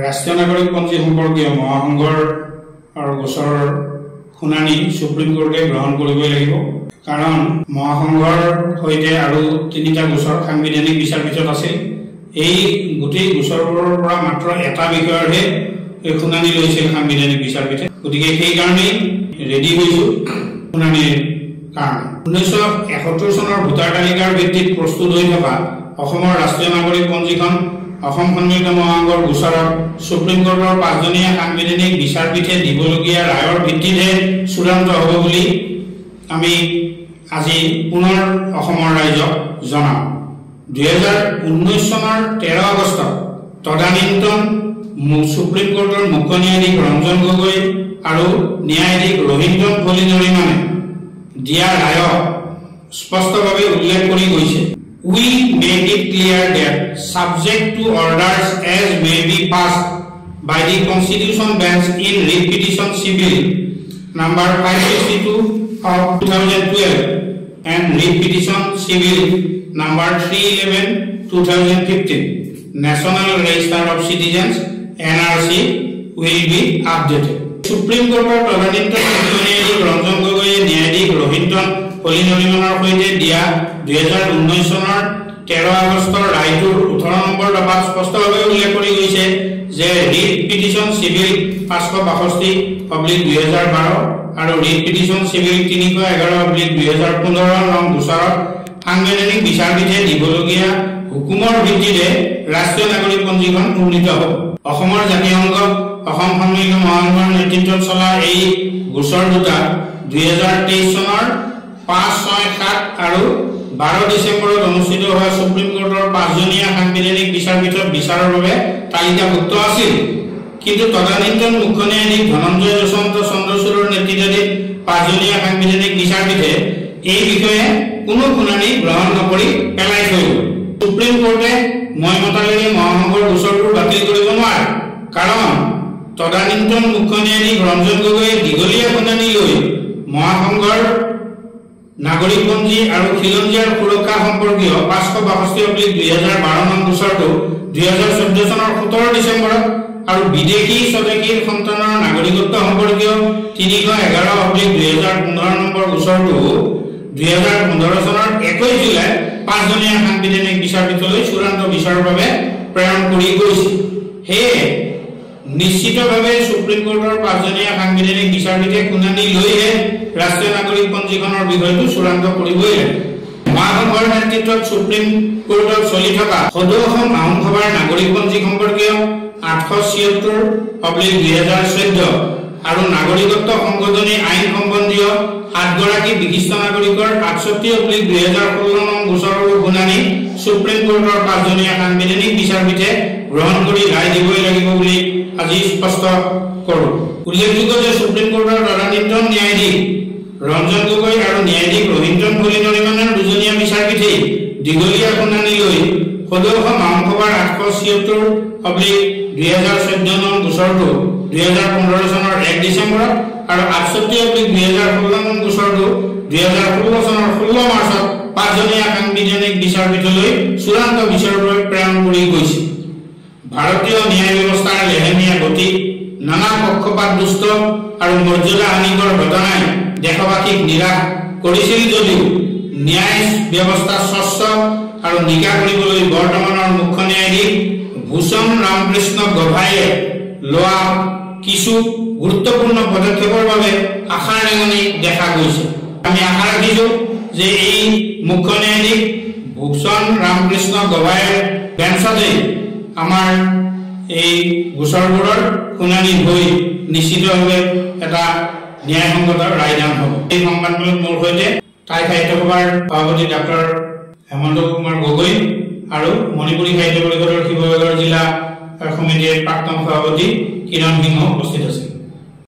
ৰাষ্ট্ৰীয় নাগৰিক পঞ্জী সম্পৰ্কীয় মহাসংঘৰ আৰু গোচৰৰ শুনানি সুপ্ৰিম কোৰ্টে গ্ৰহণ কৰিবই লাগিব কাৰণ মহাসংঘৰ সৈতে আৰু তিনিটা গোচৰ সাংবিধানিক বিচাৰপীঠত আছিল এই গোটেই গোচৰবোৰৰ পৰা মাত্ৰ এটা বিষয়ৰহে এই শুনানি লৈছিল সাংবিধানিক বিচাৰপীঠে গতিকে সেই কাৰণেই ৰেডি হৈছো শুনানিৰ কাৰণে 1971 চনৰ ভোটাৰ তালিকাৰ ভিত্তিত প্ৰস্তুত হৈ থকা অসমৰ ৰাষ্ট্ৰীয় নাগৰিক পঞ্জীখন অসম সন্মিলিত মহাসংঘৰ গোচৰত সুপ্ৰিম কোৰ্টৰ পাঁচজনীয়া সাংবিধানিক বিচাৰপীঠে দিবলগীয়া ৰায়ৰ ভিত্তিতহে চূড়ান্ত হ'ব বুলি আমি আজি পুনৰ অসমৰ ৰাইজক জনাম 2019 চনৰ 13 আগষ্টত তদানীন্তন সুপ্ৰিম কোৰ্টৰ মুখ্য ন্যায়াধীশ ৰঞ্জন গগৈ আৰু ন্যায়াধীশ ৰোহিন্টন ফলিনৰিমানে দিয়া ৰায়ত স্পষ্টভাৱে উল্লেখ কৰি গৈছে We make it clear that subject to orders as may be passed by the Constitution Bench in Writ Petition Civil number 562 of 2012 and Writ Petition Civil number 311/2015 National Register of Citizens NRC will be updated. Supreme Court of তদানীন্তন ন্যায়াধীশ ৰঞ্জন গগৈ ন্যায়াধীশ ৰোহিন্টন ফলিনৰিমানৰ সৈতে দিয়া 2019 চনৰ 13 আগষ্টৰ ৰায়টোৰ 18 number দফাত স্পষ্টভাৱে উল্লেখ কৰি গৈছে যে ৰিট পিটিশন সিভিল 562/2012 আৰু ৰিট পিটিশন সিভিল 311/2015 নং গোচৰত সাংবিধানিক বিচাৰপীঠে দিবলগীয়া হুকুমৰ ভিত্তিতে ৰাষ্ট্ৰীয় নাগৰিক পঞ্জীখন উন্নীত হ'ব অসমৰ জাতীয় সংঘ অসম সন্মিলিত মহাসংঘৰ নেতৃত্বত চলা এই গোচৰ দুটা 2023 চনৰ 5, 6, 7 আৰু 12 ডিসেম্বৰত অনুষ্ঠিত হোৱা সুপ্ৰিম কোৰ্টৰ পাঁচজনীয়া সাংবিধানিক বিচাৰপীঠত বিচাৰৰ বাবে তালিকাভুক্ত আছিল কিন্তু তদানীন্তন মুখ্য ন্যায়াধীশ ধনঞ্জয় যশৱন্ত চন্দ্ৰচূড়ৰ নেতৃত্বাধীন পাঁচজনীয়া সাংবিধানিক বিচাৰপীঠে এই বিষয়ে কোনো শুনানি গ্ৰহণ নকৰি পেলাই থৈ গ'ল সুপ্ৰিম কোৰ্টে মই মতালেৰে মহাসংঘৰ গোচৰবোৰ বাতিল কৰিব নোৱাৰে কাৰণ তদানীন্তন মুখ্য ন্যায়াধীশ ৰঞ্জন গগৈয়ে দীঘলীয়া শুনানি লৈ মহাসংঘৰ নাগৰিক পঞ্জী আৰু খিলঞ্জীয়াৰ সুৰক্ষা সম্পৰ্কীয় 562/2012 নং গোচৰটো 2014 চনৰ 17 ডিসেম্বৰত আৰু বিদেশী স্বদেশীৰ সন্তানৰ নাগৰিকত্ব সম্পৰ্কীয় 311/2015 নম্বৰ গোচৰটো 2015 চনৰ 21 জুলাই পাঁচজনীয়া সাংবিধানিক বিচাৰপীঠলৈ চূড়ান্ত বিচাৰৰ বাবে প্ৰেৰণ কৰি গৈছে সেয়ে নিশ্চিতভাৱে সুপ্ৰিম কোৰ্টৰ পাঁচজনীয়া সাংবিধানিক বিচাৰপীঠে শুনানি লৈহে ৰাষ্ট্ৰীয় নাগৰিক পঞ্জীখনৰ বিষয়টো চূড়ান্ত কৰিবই লাগিব মহাসংঘৰ নেতৃত্বত সুপ্ৰিম কোৰ্টত চলি থকা সদৌ অসম আহোম সভাৰ নাগৰিক পঞ্জী সম্পৰ্কীয় 876/2014 আৰু নাগৰিকত্ব সংশোধনী আইন সম্বন্ধীয় 7 গৰাকী বিশিষ্ট নাগৰিকৰ 68/2016 নং গোচৰৰ শুনানি সুপ্ৰিম কোৰ্টৰ পাঁচজনীয়া সাংবিধানিক বিচাৰপীঠে গ্ৰহণ কৰি ৰায় দিবই লাগিব বুলি আজি স্পষ্ট কৰো উল্লেখযোগ্য যে সুপ্ৰিম কোৰ্টৰ তদানীন্তন ন্যায়াধীশ ৰঞ্জন গগৈ আৰু ন্যায়াধীশ ৰোহিন্টন ফলিনৰিমানৰ দুজনীয়া বিচাৰপীঠে দীঘলীয়া শুনানি লৈ সদৌ অসম আহোম সভাৰ 876/2014 নং গোচৰটো 2015 চনৰ 1 ডিসেম্বৰত আৰু 68/2016 নং গোচৰটো 2016 চনৰ 16 মাৰ্চত পাঁচজনীয়া সাংবিধানিক বিচাৰপীঠলৈ চূড়ান্ত বিচাৰৰ বাবে প্ৰেৰণ কৰি গৈছে ভাৰতীয় ন্যায় ব্যৱস্থাৰ লেহেমীয়া গতি নানা পক্ষপাত দুষ্ট আৰু মৰ্যাদা হানিকৰ ঘটনাই দেশবাসীক নিৰাশ কৰিছিল যদিও ন্যায় ব্যৱস্থা স্বচ্ছ আৰু নিকা কৰিবলৈ বৰ্তমানৰ মুখ্য ন্যায়াধীশ ভূষণ ৰামকৃষ্ণ গভাইয়ে লোৱা কিছু গুৰুত্বপূৰ্ণ পদক্ষেপৰ বাবে আশাৰ ৰেঙনি দেখা গৈছে আমি আশা ৰাখিছো যে এই মুখ্য ন্যায়াধীশ ভূষণ ৰামকৃষ্ণ গভাইৰ বেঞ্চতে আমাৰ এই গোচৰবোৰৰ শুনানি হৈ নিশ্চিতভাৱে এটা ন্যায়সংগত ৰায়দান হ'ব এই সংবাদমেলত মোৰ সৈতে টাই সাহিত্য সভাৰ সভাপতি ডক্টৰ হেমন্ত কুমাৰ গগৈ আৰু মণিপুৰী সাহিত্য পৰিষদৰ শিৱসাগৰ জিলা সমিতিৰ প্ৰাক্তন সভাপতি কিৰণ সিংহ উপস্থিত আছে